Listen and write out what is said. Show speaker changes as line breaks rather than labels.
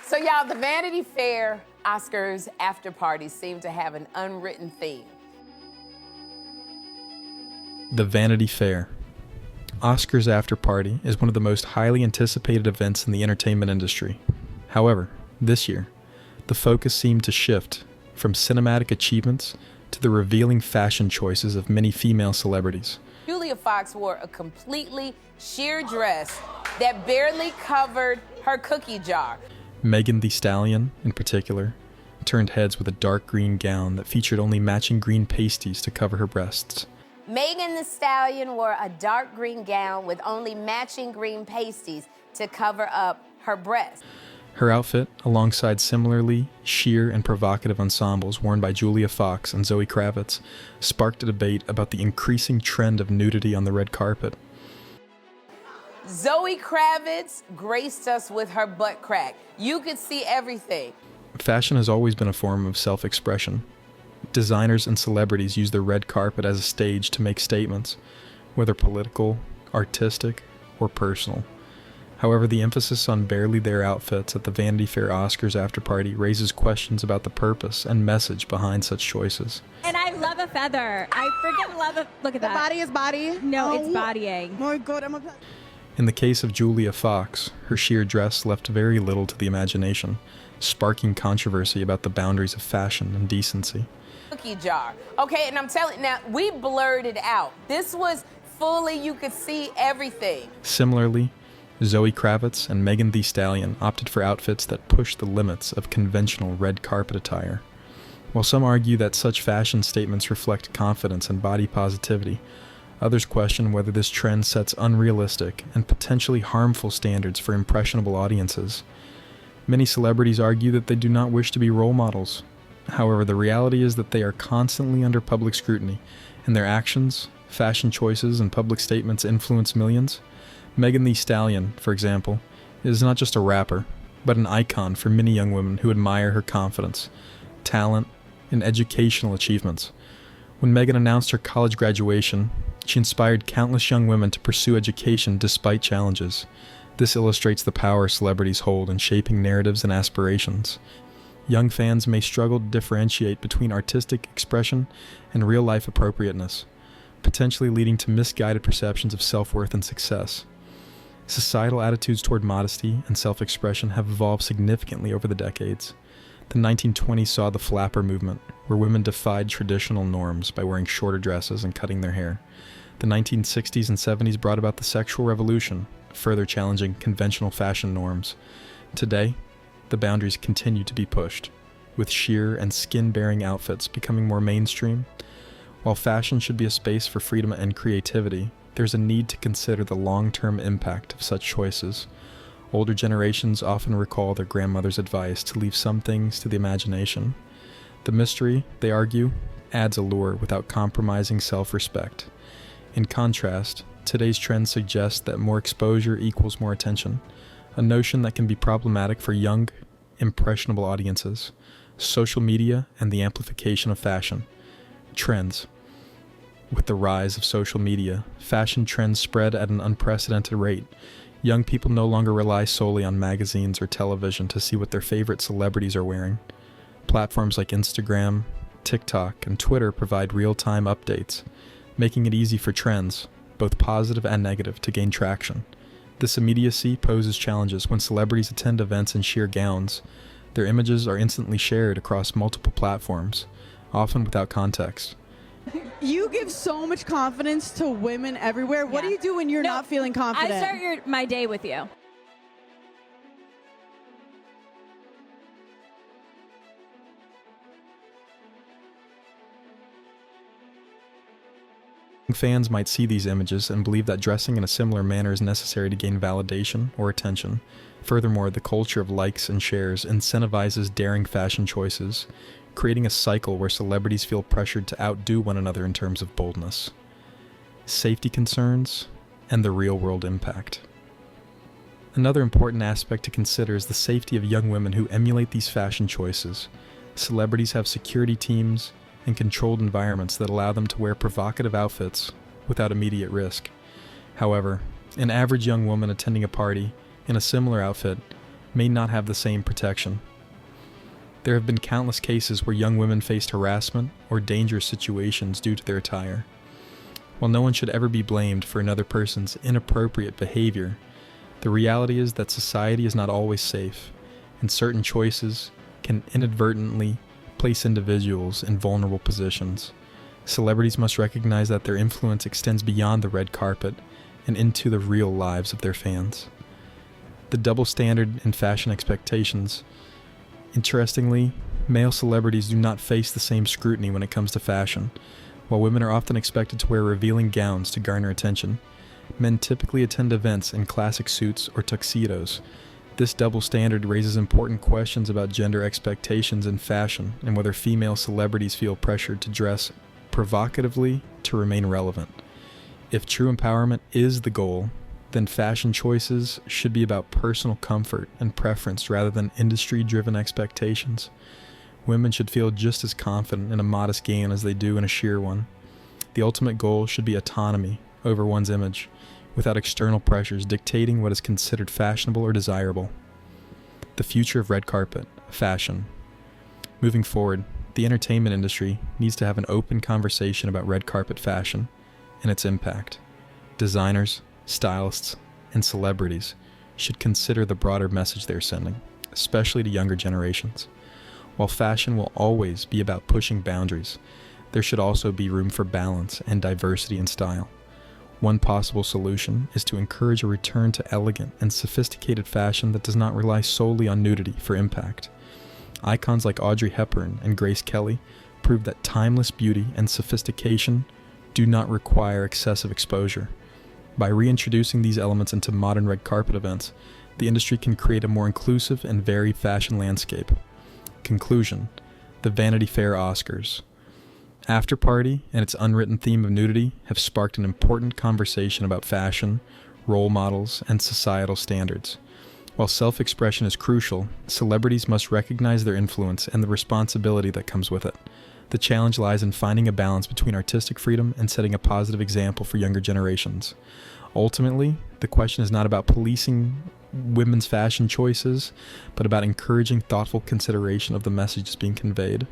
So y'all, the Vanity Fair Oscars after parties seem to have an unwritten theme.
The Vanity Fair. Oscars after party is one of the most highly anticipated events in the entertainment industry. However, this year, the focus seemed to shift from cinematic achievements to the revealing fashion choices of many female celebrities.
Julia Fox wore a completely sheer dress that barely covered her cookie jar.
Megan Thee Stallion, in particular, turned heads with a dark green gown that featured only matching green pasties to cover her breasts.
Megan Thee Stallion wore a dark green gown with only matching green pasties to cover up her breasts.
Her outfit, alongside similarly sheer and provocative ensembles worn by Julia Fox and Zoe Kravitz, sparked a debate about the increasing trend of nudity on the red carpet.
Zoe Kravitz graced us with her butt crack. You could see everything.
Fashion has always been a form of self-expression. Designers and celebrities use the red carpet as a stage to make statements, whether political, artistic, or personal. However, the emphasis on barely there outfits at the Vanity Fair Oscars after party raises questions about the purpose and message behind such choices.
And I love a feather. I freaking love it. Look at that.
The body is body?
No, it's bodying.
My God,
In the case of Julia Fox, her sheer dress left very little to the imagination, sparking controversy about the boundaries of fashion and decency.
Cookie jar. Okay, and I'm telling you, now, we blurred it out. This was fully, you could see everything.
Similarly, Zoe Kravitz and Megan Thee Stallion opted for outfits that pushed the limits of conventional red carpet attire. While some argue that such fashion statements reflect confidence and body positivity, others question whether this trend sets unrealistic and potentially harmful standards for impressionable audiences. Many celebrities argue that they do not wish to be role models. However, the reality is that they are constantly under public scrutiny, and their actions, fashion choices, and public statements influence millions. Megan Thee Stallion, for example, is not just a rapper, but an icon for many young women who admire her confidence, talent, and educational achievements. When Megan announced her college graduation, she inspired countless young women to pursue education despite challenges. This illustrates the power celebrities hold in shaping narratives and aspirations. Young fans may struggle to differentiate between artistic expression and real-life appropriateness, potentially leading to misguided perceptions of self-worth and success. Societal attitudes toward modesty and self-expression have evolved significantly over the decades. The 1920s saw the flapper movement, where women defied traditional norms by wearing shorter dresses and cutting their hair. The 1960s and 70s brought about the sexual revolution, further challenging conventional fashion norms. Today, the boundaries continue to be pushed, with sheer and skin-bearing outfits becoming more mainstream. While fashion should be a space for freedom and creativity, there's a need to consider the long-term impact of such choices. Older generations often recall their grandmother's advice to leave some things to the imagination. The mystery, they argue, adds allure without compromising self-respect. In contrast, today's trends suggest that more exposure equals more attention, a notion that can be problematic for young, impressionable audiences. Social media and the amplification of fashion. Trends. With the rise of social media, fashion trends spread at an unprecedented rate. Young people no longer rely solely on magazines or television to see what their favorite celebrities are wearing. Platforms like Instagram, TikTok, and Twitter provide real-time updates, making it easy for trends, both positive and negative, to gain traction. This immediacy poses challenges when celebrities attend events in sheer gowns. Their images are instantly shared across multiple platforms, often without context.
You give so much confidence to women everywhere. What do you do when you're not feeling confident?
I start my day with you.
Fans might see these images and believe that dressing in a similar manner is necessary to gain validation or attention. Furthermore, the culture of likes and shares incentivizes daring fashion choices, creating a cycle where celebrities feel pressured to outdo one another in terms of boldness. Safety concerns and the real-world impact. Another important aspect to consider is the safety of young women who emulate these fashion choices. Celebrities have security teams and controlled environments that allow them to wear provocative outfits without immediate risk. However, an average young woman attending a party in a similar outfit may not have the same protection. There have been countless cases where young women faced harassment or dangerous situations due to their attire. While no one should ever be blamed for another person's inappropriate behavior, the reality is that society is not always safe, and certain choices can inadvertently place individuals in vulnerable positions. Celebrities must recognize that their influence extends beyond the red carpet and into the real lives of their fans. The double standard in fashion expectations. Interestingly, male celebrities do not face the same scrutiny when it comes to fashion. While women are often expected to wear revealing gowns to garner attention, men typically attend events in classic suits or tuxedos. This double standard raises important questions about gender expectations in fashion and whether female celebrities feel pressured to dress provocatively to remain relevant. If true empowerment is the goal, then fashion choices should be about personal comfort and preference rather than industry-driven expectations. Women should feel just as confident in a modest gown as they do in a sheer one. The ultimate goal should be autonomy over one's image, without external pressures dictating what is considered fashionable or desirable. The future of red carpet, fashion. Moving forward, the entertainment industry needs to have an open conversation about red carpet fashion and its impact. Designers, stylists, and celebrities should consider the broader message they're sending, especially to younger generations. While fashion will always be about pushing boundaries, there should also be room for balance and diversity in style. One possible solution is to encourage a return to elegant and sophisticated fashion that does not rely solely on nudity for impact. Icons like Audrey Hepburn and Grace Kelly prove that timeless beauty and sophistication do not require excessive exposure. By reintroducing these elements into modern red carpet events, the industry can create a more inclusive and varied fashion landscape. Conclusion: the Vanity Fair Oscars. After Party and its unwritten theme of nudity have sparked an important conversation about fashion, role models, and societal standards. While self-expression is crucial, celebrities must recognize their influence and the responsibility that comes with it. The challenge lies in finding a balance between artistic freedom and setting a positive example for younger generations. Ultimately, the question is not about policing women's fashion choices, but about encouraging thoughtful consideration of the messages being conveyed.